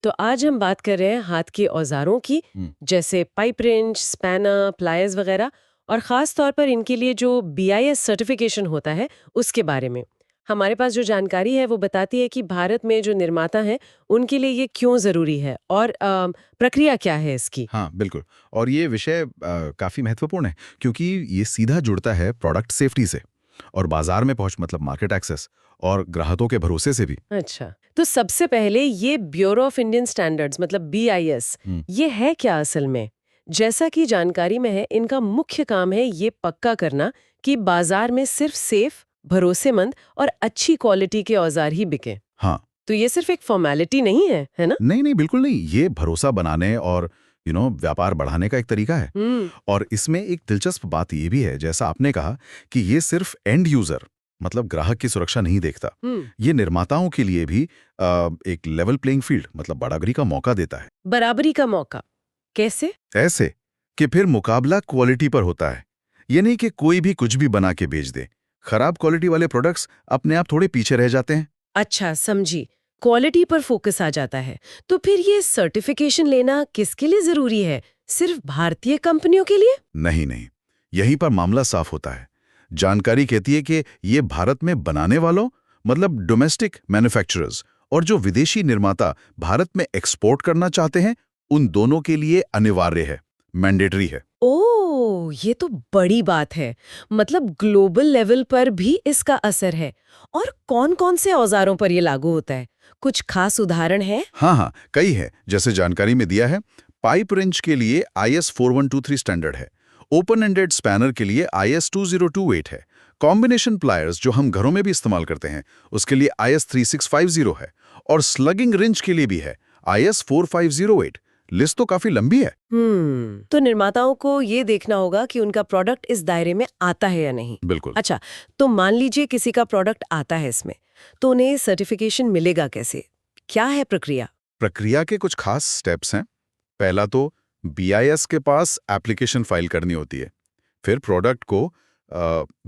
तो आज हम बात कर रहे हैं हाथ के औजारों की, हम्म, जैसे पाइप रेंच, स्पैनर, प्लायर्स वगैरह, और ख़ास तौर पर इनके लिए जो बीआईएस सर्टिफिकेशन होता है, उसके बारे में। हमारे पास जो जानकारी है वो बताती है कि भारत में जो निर्माता हैं, उनके लिए ये क्यों ज़रूरी है और प्रक्रिया क्या है इसकी। हाँ बिल्कुल। और ये विषय काफ़ी महत्वपूर्ण है क्योंकि ये सीधा जुड़ता है प्रोडक्ट सेफ्टी से और बाजार में पहुंच मतलब मार्केट एक्सेस और ग्राहकों के भरोसे से भी। अच्छा, तो सबसे पहले ये ब्यूरो ऑफ इंडियन स्टैंडर्ड्स मतलब बीआईएस, हम्म, ये है क्या असल में? जैसा कि जानकारी में है, इनका मुख्य काम है ये पक्का करना कि बाजार में सिर्फ सेफ, भरोसेमंद और अच्छी क्वालिटी के औजार ही बिकें। हाँ। तो ये सिर्फ एक फॉर्मेलिटी नहीं है ना? नहीं नहीं बिल्कुल नहीं, ये भरोसा बनाने और व्यापार बढ़ाने का एक तरीका है। हम्म। और इसमें एक दिलचस्प बात ये भी है, जैसा आपने कहा, कि ये सिर्फ एंड यूजर मतलब ग्राहक की सुरक्षा नहीं देखता। हम्म। ये निर्माताओं के लिए भी एक लेवल प्लेइंग फील्ड मतलब बराबरी का मौका देता है। बराबरी का मौका कैसे? ऐसे कि फिर मुकाबला क्वालिटी पर होता है। ये नहीं कि कोई भी कुछ भी बना के बेच दे। खराब क्वालिटी वाले प्रोडक्ट्स अपने आप थोड़े पीछे रह जाते हैं। अच्छा, समझी। क्वालिटी पर फोकस आ जाता है। तो फिर ये सर्टिफिकेशन लेना किसके लिए जरूरी है? सिर्फ भारतीय कंपनियों के लिए? नहीं नहीं, यहीं पर मामला साफ होता है। जानकारी कहती है कि ये भारत में बनाने वालों मतलब डोमेस्टिक मैन्युफैक्चरर्स और जो विदेशी निर्माता भारत में एक्सपोर्ट करना चाहते हैं, उन दोनों के लिए अनिवार्य है, मैंडेटरी है। ओह, ये तो बड़ी बात है। मतलब ग्लोबल लेवल पर भी इसका असर है। और कौन-कौन से औजारों पर ये लागू होता है? कुछ खास उदाहरण है? हाँ हाँ, कई है। जैसे जानकारी में दिया है, पाइप रेंच के लिए IS 4123 स्टैंडर्ड है। ओपन एंडेड स्पैनर के लिए IS 2028 है। कॉम्बिनेशन प्लायर्स जो हम घरों में भी इस्तेमाल करते हैं, उसके लिए IS 3650 है। और स्लगिंग रिंच के लिए भी है IS 4508। लिस्ट तो काफी लंबी है। तो निर्माताओं को ये देखना होगा कि उनका प्रोडक्ट इस दायरे में आता है या नहीं। बिल्कुल। अच्छा, तो मान लीजिए किसी का प्रोडक्ट आता है इसमें, तो उन्हें सर्टिफिकेशन मिलेगा कैसे? क्या है प्रक्रिया? प्रक्रिया के कुछ खास स्टेप्स हैं। पहला तो BIS के पास एप्लीकेशन फाइल करनी होती है। फिर प्रोडक्ट को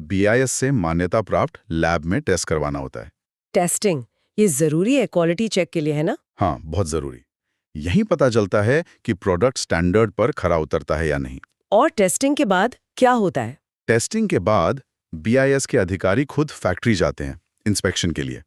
BIS से मान्यता प्राप्त लैब में टेस्ट करवाना होता है। टेस्टिंग, ये जरूरी है क्वालिटी चेक के लिए, है ना? हाँ, बहुत जरूरी। यही पता चलता है कि प्रोडक्ट स्टैंडर्ड पर खरा उतरता है या नहीं। और टेस्टिंग के बाद क्या होता है? टेस्टिंग के बाद BIS के अधिकारी खुद फैक्ट्री जाते हैं इंस्पेक्शन के लिए।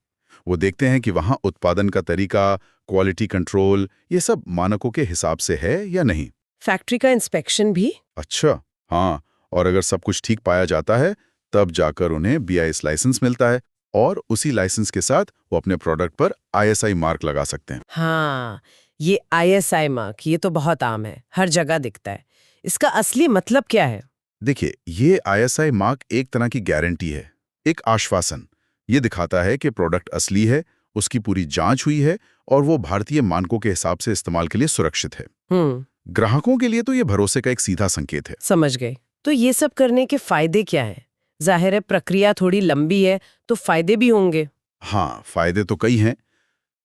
वो देखते हैं कि वहाँ उत्पादन का तरीका, क्वालिटी कंट्रोल, ये सब मानकों के हिसाब से है या नहीं। फैक्ट्री का इंस्पेक्शन भी? अच्छा। हाँ, और अगर सब कुछ ठीक पाया जाता है, तब जाकर उन्हें BIS लाइसेंस मिलता है और उसी लाइसेंस के साथ वो अपने प्रोडक्ट पर ISI मार्क लगा सकते हैं। हाँ, ये आईएसआई मार्क, ये तो बहुत आम है, हर जगह दिखता है। इसका असली मतलब क्या है? देखिए, ये ISI मार्क एक तरह की गारंटी है, एक आश्वासन। ये दिखाता है कि प्रोडक्ट असली है, उसकी पूरी जांच हुई है और वो भारतीय मानकों के हिसाब से इस्तेमाल के लिए सुरक्षित है। हम्म। ग्राहकों के लिए तो ये भरोसे का एक सीधा संकेत है। समझ गए। तो ये सब करने के फायदे क्या हैं? जाहिर है प्रक्रिया थोड़ी लंबी है, तो फायदे भी होंगे। हाँ, फायदे तो कई हैं।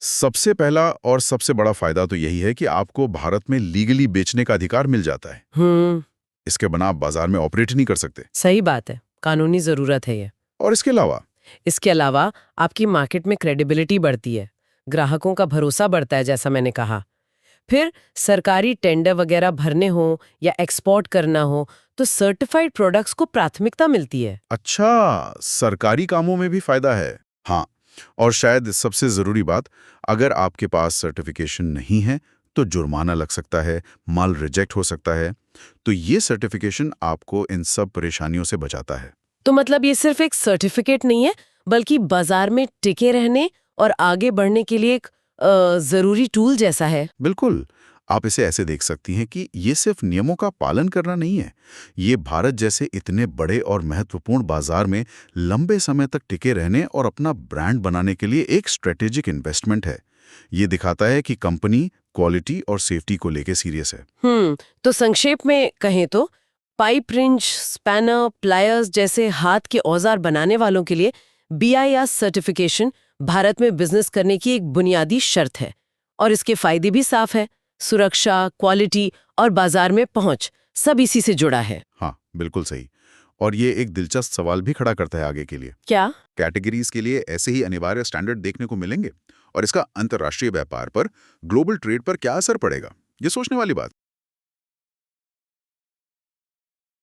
सबसे पहला और सबसे बड़ा फायदा तो यही है कि आपको भारत में लीगली बेचने का अधिकार मिल जाता है। इसके बिना आप बाजार में ऑपरेट नहीं कर सकते। सही बात है, कानूनी जरूरत है ये। और इसके अलावा आपकी मार्केट में क्रेडिबिलिटी बढ़ती है, ग्राहकों का भरोसा बढ़ता है, जैसा मैंने कहा। फिर सरकारी टेंडर वगैरह भरने हो या एक्सपोर्ट करना हो, तो सर्टिफाइड प्रोडक्ट्स को प्राथमिकता मिलती है। अच्छा, सरकारी कामों में भी फायदा है। हाँ, और शायद सबसे जरूरी बात, अगर आपके पास सर्टिफिकेशन नहीं है तो जुर्माना लग सकता है, माल रिजेक्ट हो सकता है। तो ये सर्टिफिकेशन आपको इन सब परेशानियों से बचाता है। तो मतलब ये सिर्फ एक सर्टिफिकेट नहीं है, बल्कि बाजार में टिके रहने और आगे बढ़ने के लिए एक जरूरी टूल जैसा है। बिल्कुल। आप इसे ऐसे देख सकती हैं कि ये सिर्फ नियमों का पालन करना नहीं है, ये भारत जैसे इतने बड़े और महत्वपूर्ण बाजार में लंबे समय तक टिके रहने और अपना ब्रांड बनाने के लिए एक स्ट्रेटेजिक इन्वेस्टमेंट है। ये दिखाता है कि कंपनी क्वालिटी और सेफ्टी को लेके सीरियस है। तो संक्षेप में कहें तो पाइप रिंच, स्पैनर, प्लायर्स जैसे हाथ के औजार बनाने वालों के लिए बीआईएस सर्टिफिकेशन भारत में बिजनेस करने की एक बुनियादी शर्त है। और इसके फायदे भी साफ है, सुरक्षा, क्वालिटी और बाजार में पहुंच, सब इसी से जुड़ा है। हाँ, बिल्कुल सही। और ये एक दिलचस्प सवाल भी खड़ा करता है आगे के लिए। क्या? कैटेगरीज के लिए ऐसे ही अनिवार्य स्टैंडर्ड देखने को मिलेंगे और इसका अंतर्राष्ट्रीय व्यापार पर, ग्लोबल ट्रेड पर क्या असर पड़ेगा? ये सोचने वाली बात